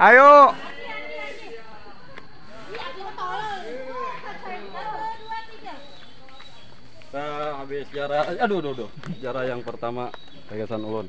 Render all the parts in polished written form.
Ayo. Kita habis jarak, aduh, jarak yang pertama Gagasan Ulun.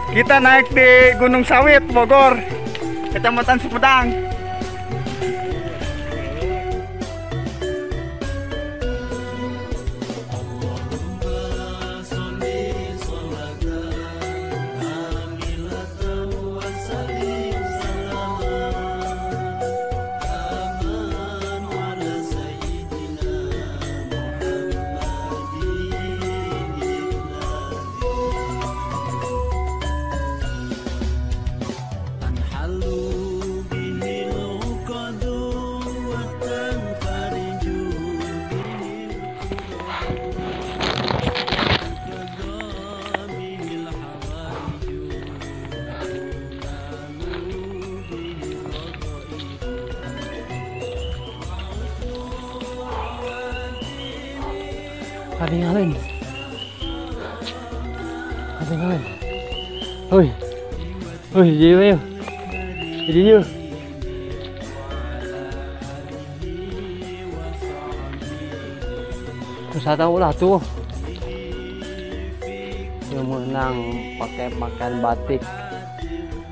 Kita naik di Gunung Sawit, Bogor, Kecamatan Sumedang. Ada yang lain. Oi, jadi yuk. Jadi yuk. Terus tahu lah tuh. Yang menang pakai pakaian batik.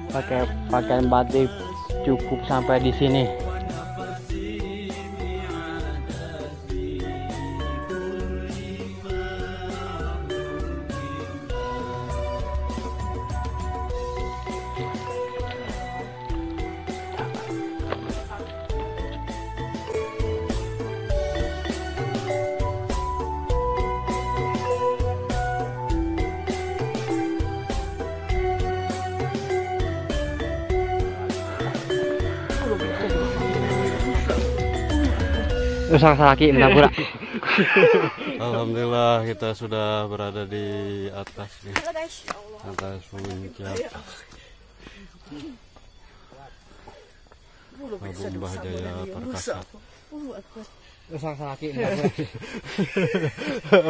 Pakai pakaian batik cukup sampai di sini. Usah laki menabrak. Alhamdulillah kita sudah berada di atas nih. Halo guys. Atas puncak Agung Bahjaya Perkasa. Usah laki menabrak.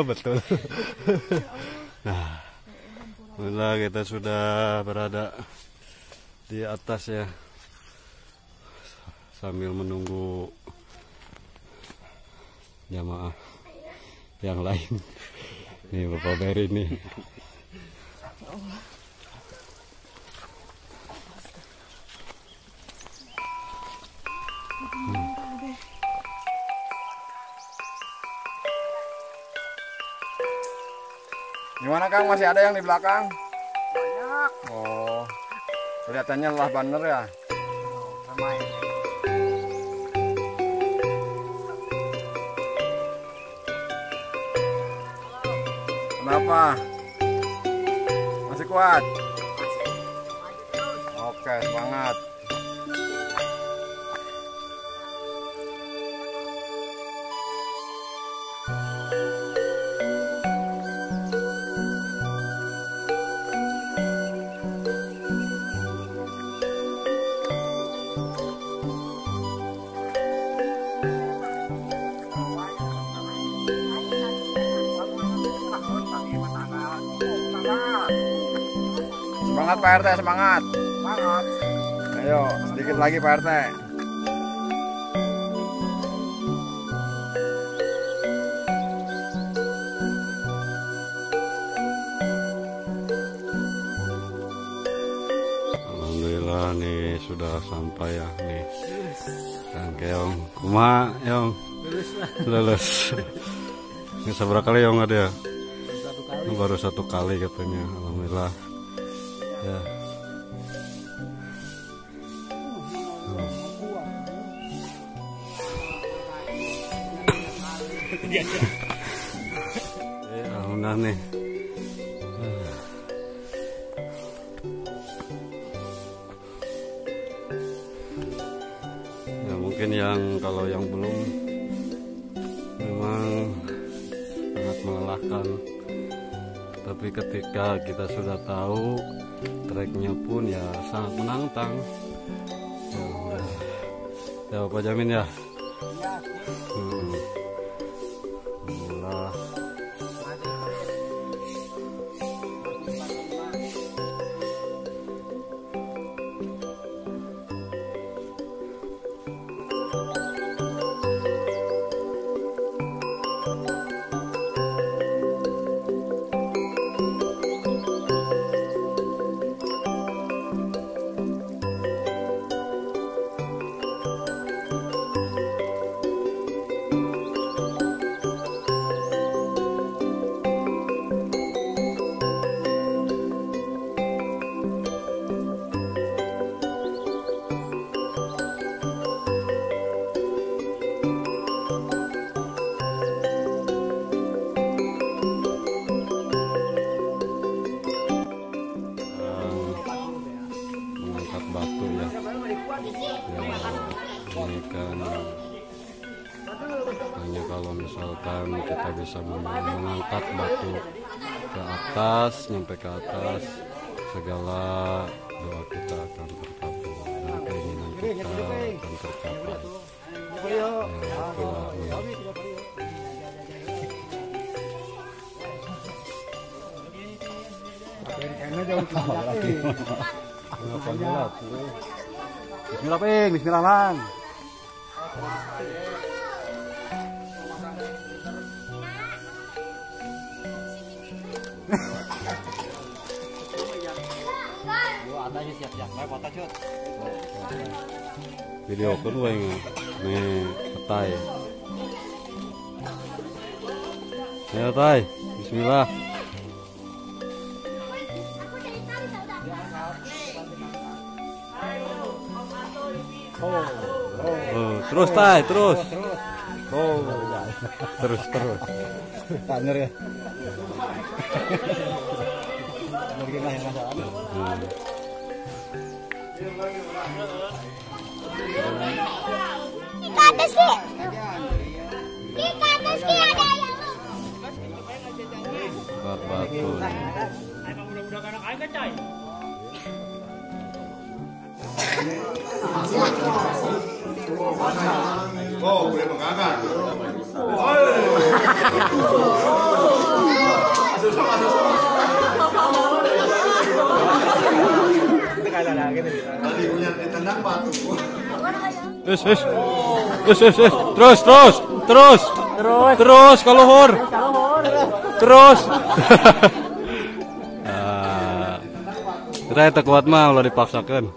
Betul. Nah, alhamdulillah kita sudah berada di atas ya, sambil menunggu jamaah yang lain. Nih Bapak Beri nih. Gimana Kang, masih ada yang di belakang? Banyak. Oh, kelihatannya lelah bener ya. Kenapa? Masih kuat? Oke, semangat. Semangat Pak RT, semangat. Semangat. Ayo, sedikit lagi Pak RT. Alhamdulillah nih sudah sampai ya nih. Kang Keong, kumaha Yong? Lulus. Ini seberapa kali Yong ada ya? Baru satu kali katanya. Alhamdulillah. Ya. Alhamdulillah nih. Ya mungkin kalau yang belum memang sangat melelahkan. Tapi ketika kita sudah tahu treknya pun ya sangat menantang. Ya Bapak jamin ya. Alhamdulillah. Batu ya, ini kan hanya kalau misalkan kita bisa mengangkat batu ke atas, nyampe ke atas, segala doa kita akan terkabul dan keinginan kita akan tercapai. Ya, itulah ya. Bismillah ping, bismillah lang. Video kedua ini nih petai. Ya petai, bismillah. Terus tay, terus. Terus. Tanyer ya. Bagaimana yang masalah? Ke atas Ki. Ke atas Ki ada ayam. Batu. Oh, boleh mengangan. Terus kalau hor. Terus. Kita kuat mah ulah dipaksakan.